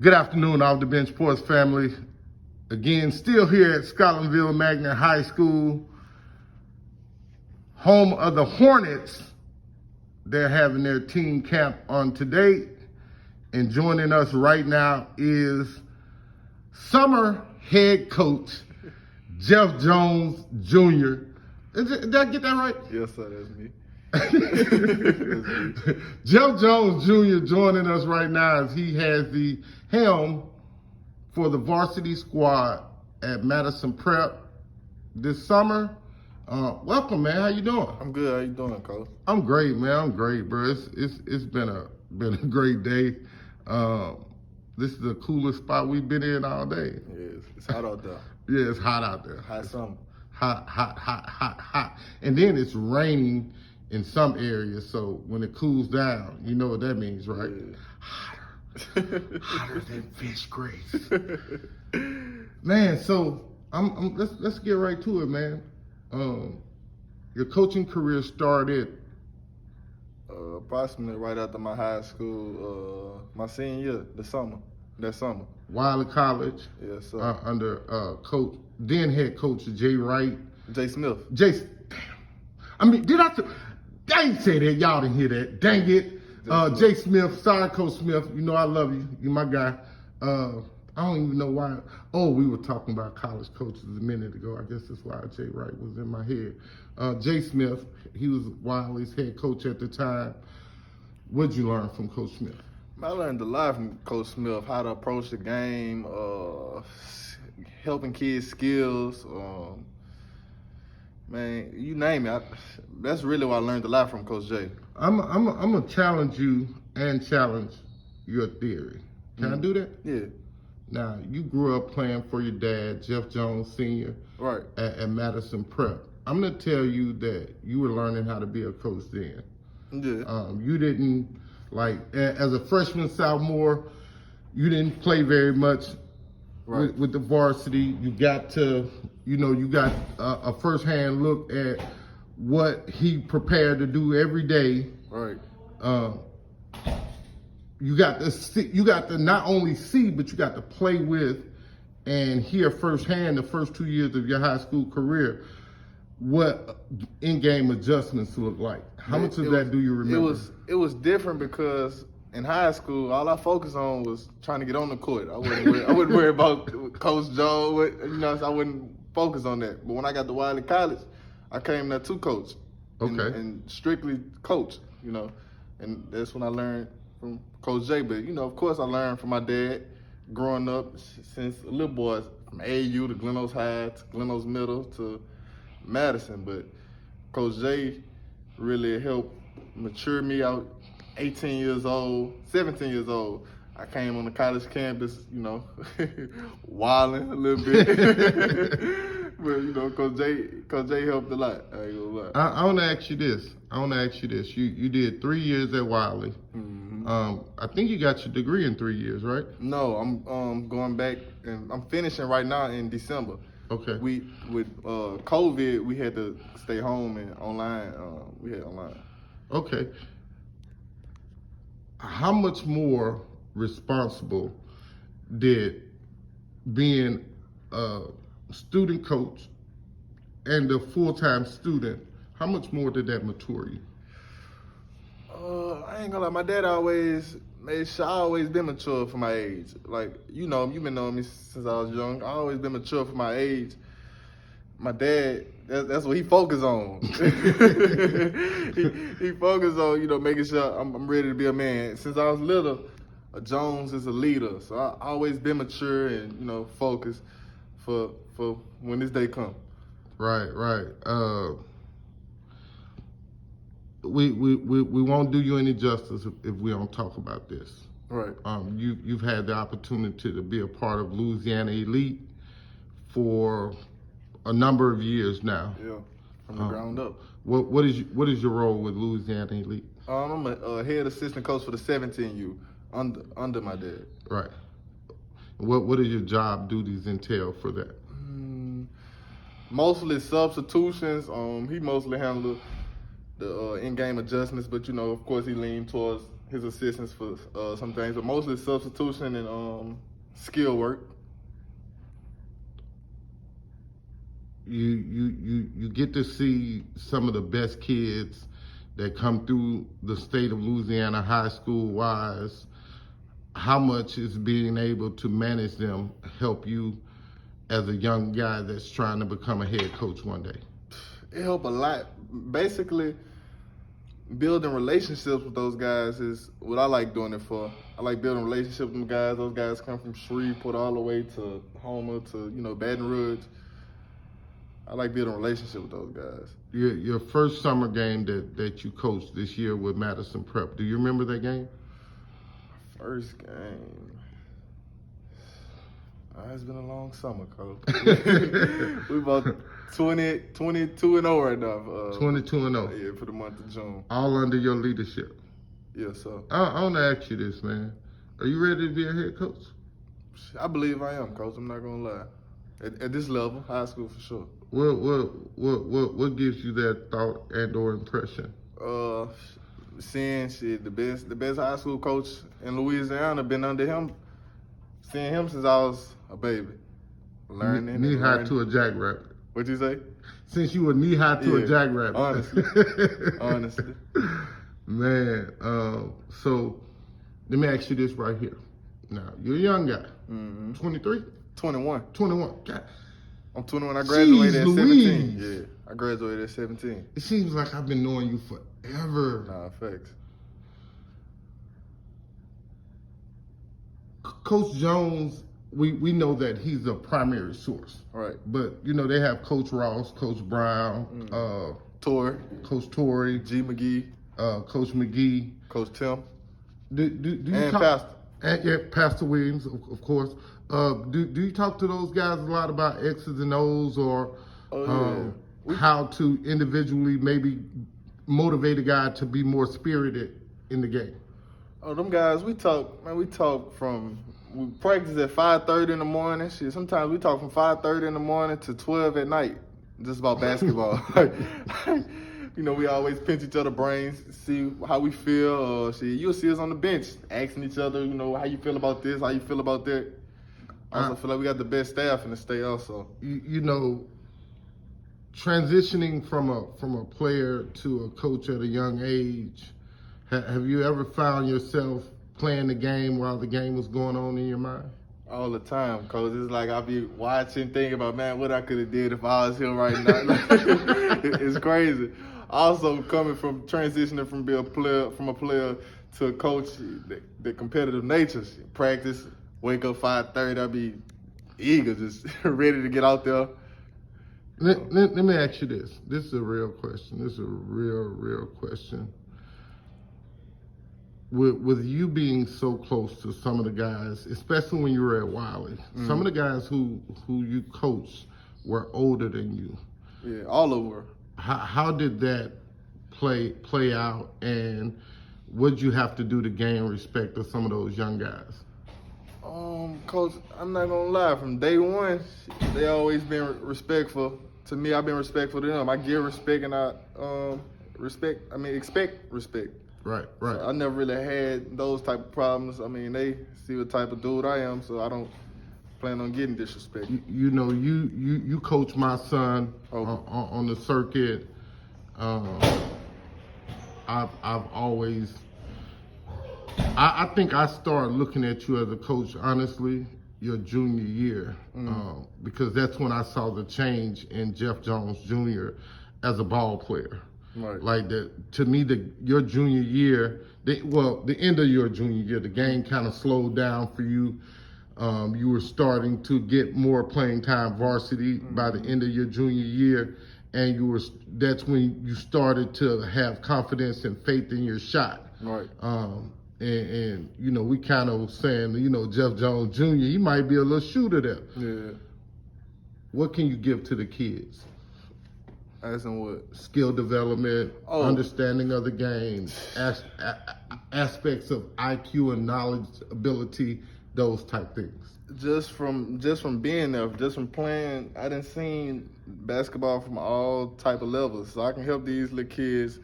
Good afternoon, Off the Bench Sports family. Again, still here at Scotlandville Magnet High School, home of the Hornets. They're having their team camp on today. And joining us right now is summer head coach, Jeff Jones Jr. Did I get that right? Yes, sir, that's me. Jeff Jones Jr. joining us right now as he has the helm for the varsity squad at Madison Prep this summer. Welcome, man. How you doing? I'm good. How you doing, Coach? I'm great, man. I'm great, bro. It's been a great day. This is the coolest spot we've been in all day. Yes, it's hot out there. Yeah, it's hot out there. Hot summer. Hot. And then it's raining in some areas, so when it cools down, you know what that means, right? Yeah. Hotter than fish grease. Man, so let's get right to it, man. Your coaching career started Approximately right after my high school, my senior year, that summer. Wiley College. Yes, sir. Under coach, then head coach Jay Wright. Jay Smith. Damn. I mean, I ain't say that. Y'all didn't hear that. Dang it. Jay Smith, sorry, Coach Smith. You know I love you. You're my guy. I don't even know why. Oh, we were talking about college coaches a minute ago. I guess that's why Jay Wright was in my head. Jay Smith, he was Wiley's head coach at the time. What'd you learn from Coach Smith? I learned a lot from Coach Smith, how to approach the game, helping kids skills. Man, you name it. That's really what I learned a lot from Coach Jay. I'm gonna challenge you and challenge your theory. Can I do that? Yeah. Now, you grew up playing for your dad, Jeff Jones Sr., Right. at Madison Prep. I'm gonna tell you that you were learning how to be a coach then. Yeah. You didn't, like, as a freshman, sophomore, you didn't play very much Right. with the varsity. You got to, you got a first-hand look at what he prepared to do every day. Right. You got to not only see, but you got to play with and hear firsthand the first 2 years of your high school career what in-game adjustments look like. How much of that do you remember? It was different because in high school, all I focused on was trying to get on the court. I wouldn't worry about Coach Joe. I wouldn't focus on that. But when I got to Wiley College, I came there to coach. Okay. And strictly coach, and that's when I learned from Coach Jay. But, of course I learned from my dad growing up since a little boy, from AU to Glen Oaks High to Glen Oaks Middle to Madison. But Coach Jay really helped mature me out. 18 years old, 17 years old, I came on the college campus, wilding a little bit. But, Coach Jay helped a lot. I ain't gonna lie. I want to ask you this. You did 3 years at Wiley. Mm-hmm. I think you got your degree in 3 years, right? No, I'm going back, and I'm finishing right now in December. Okay. With COVID, we had to stay home and online. We had online. Okay. How much more responsible did being a student coach and a full-time student, how much more did that mature you? I ain't gonna lie, my dad always made sure I always been mature for my age. Like, you've been knowing me since I was young. I always been mature for my age. My dad, that's what he focused on. he focused on, making sure I'm ready to be a man. Since I was little, Jones is a leader. So I always been mature and, focused for when this day comes. Right. We won't do you any justice if we don't talk about this. Right. You've had the opportunity to be a part of Louisiana Elite for a number of years now. Yeah, from the ground up. What is your role with Louisiana Elite? I'm a head assistant coach for the 17U under my dad. Right. What does your job duties entail for that? Mostly substitutions. He mostly handled the in-game adjustments, but of course he leaned towards his assistance for some things, but mostly substitution and skill work. You get to see some of the best kids that come through the state of Louisiana high school wise. How much is being able to manage them help you as a young guy that's trying to become a head coach one day? It helped a lot. Basically, building relationships with those guys is what I like doing it for. I like building relationships with them guys. Those guys come from Shreveport all the way to Homer to, Baton Rouge. I like building a relationship with those guys. Your first summer game that you coached this year with Madison Prep, do you remember that game? First game. It's been a long summer, Coach. We about 22-0 right now. 22-0. Yeah, for the month of June. All under your leadership. Yes, sir. I want to ask you this, man. Are you ready to be a head coach? I believe I am, Coach. I'm not gonna lie. At this level, high school for sure. What gives you that thought and/or impression? Seeing the best high school coach in Louisiana, been under him, seeing him since I was a baby, learning. Knee high to a jackrabbit. What'd you say? Since you were knee high to a jackrabbit. Honestly. Man, so let me ask you this right here. Now, you're a young guy. 23? 21. 21. God. I'm 21. I graduated at 17. Louise. Yeah, I graduated at 17. It seems like I've been knowing you forever. Nah, facts. Coach Jones, we know that he's a primary source. Right. But, they have Coach Ross, Coach Brown, Coach Torrey, G. McGee, Coach McGee, Coach Tim, do you and talk, Pastor. And Pastor Williams, of course. Do you talk to those guys a lot about X's and O's or how to individually maybe motivate a guy to be more spirited in the game? Oh, them guys, we talk we practice at 5:30 in the morning. Shit, sometimes we talk from 5:30 in the morning to 12 at night, just about basketball. We always pinch each other's brains, see how we feel. Or you'll see us on the bench asking each other, how you feel about this, how you feel about that. I also feel like we got the best staff in the state also. Transitioning from a player to a coach at a young age, have you ever found yourself playing the game while the game was going on in your mind? All the time, Coach. It's like I be watching, thinking about, man, what I could have did if I was here right now. It's crazy. Also, coming from transitioning from being a player to a coach, the competitive nature, practice, wake up 5:30, I'll be eager, just ready to get out there. Let me ask you this. This is a real question. This is a real question. With you being so close to some of the guys, especially when you were at Wiley, some of the guys who you coached were older than you. Yeah, all over. How did that play out, and what did you have to do to gain respect of some of those young guys? Coach, I'm not gonna lie. From day one, they always been respectful to me. I've been respectful to them. I give respect, and I expect respect. Right. So I never really had those type of problems. They see what type of dude I am, so I don't plan on getting disrespect. You coach my son on the circuit. I've always. I think I started looking at you as a coach, honestly, your junior year, because that's when I saw the change in Jeff Jones Jr. as a ball player. Right. Like to me, your junior year, the end of your junior year, the game kind of slowed down for you. You were starting to get more playing time varsity by the end of your junior year, and that's when you started to have confidence and faith in your shot. Right. And we kind of saying, Jeff Jones Jr., he might be a little shooter there. Yeah. What can you give to the kids? As in what? Skill development, understanding of the game, aspects of IQ and knowledge, ability, those type things. Just from being there, just from playing, I done seen basketball from all type of levels. So I can help these little kids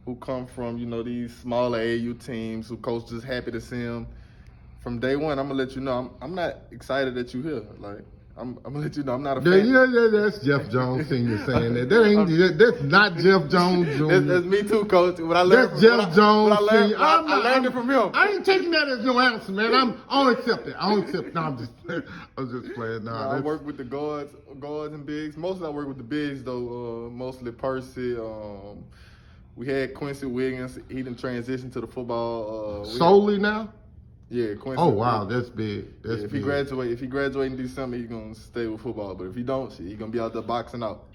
who come from, you know, these smaller AU teams, who coach just happy to see them. From day one, I'm gonna let you know I'm not excited that you here. Like I'm gonna let you know I'm not a fan. Yeah, that's Jeff Jones Sr. saying that. That's not Jeff Jones Jr. That's me too, Coach. What I learned That's Jeff Jones Sr. I learned it from him. I ain't taking that as no answer, man. I don't accept it. I don't accept it. No, I'm just playing. Nah, I work with the guards and bigs. Mostly I work with the bigs though. Mostly Percy. We had Quincy Wiggins. He didn't transition to the football. Solely now? Yeah, Quincy. Oh wow, that's big. That's if big. he graduate in December, he's gonna stay with football. But if he don't, he's gonna be out there boxing out.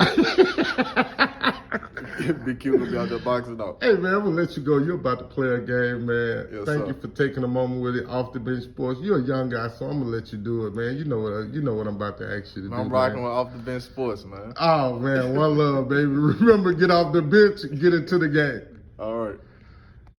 Big Q gonna be out there boxing out. Hey man, I'm gonna let you go. You're about to play a game, man. Yes, Thank sir. you for taking a moment with it off the bench sports. You're a young guy, so I'm gonna let you do it, man. You know what I'm about to ask you to do. I'm rocking with off the bench sports, man. Oh man, one love, baby. Remember, get off the bench, get into the game.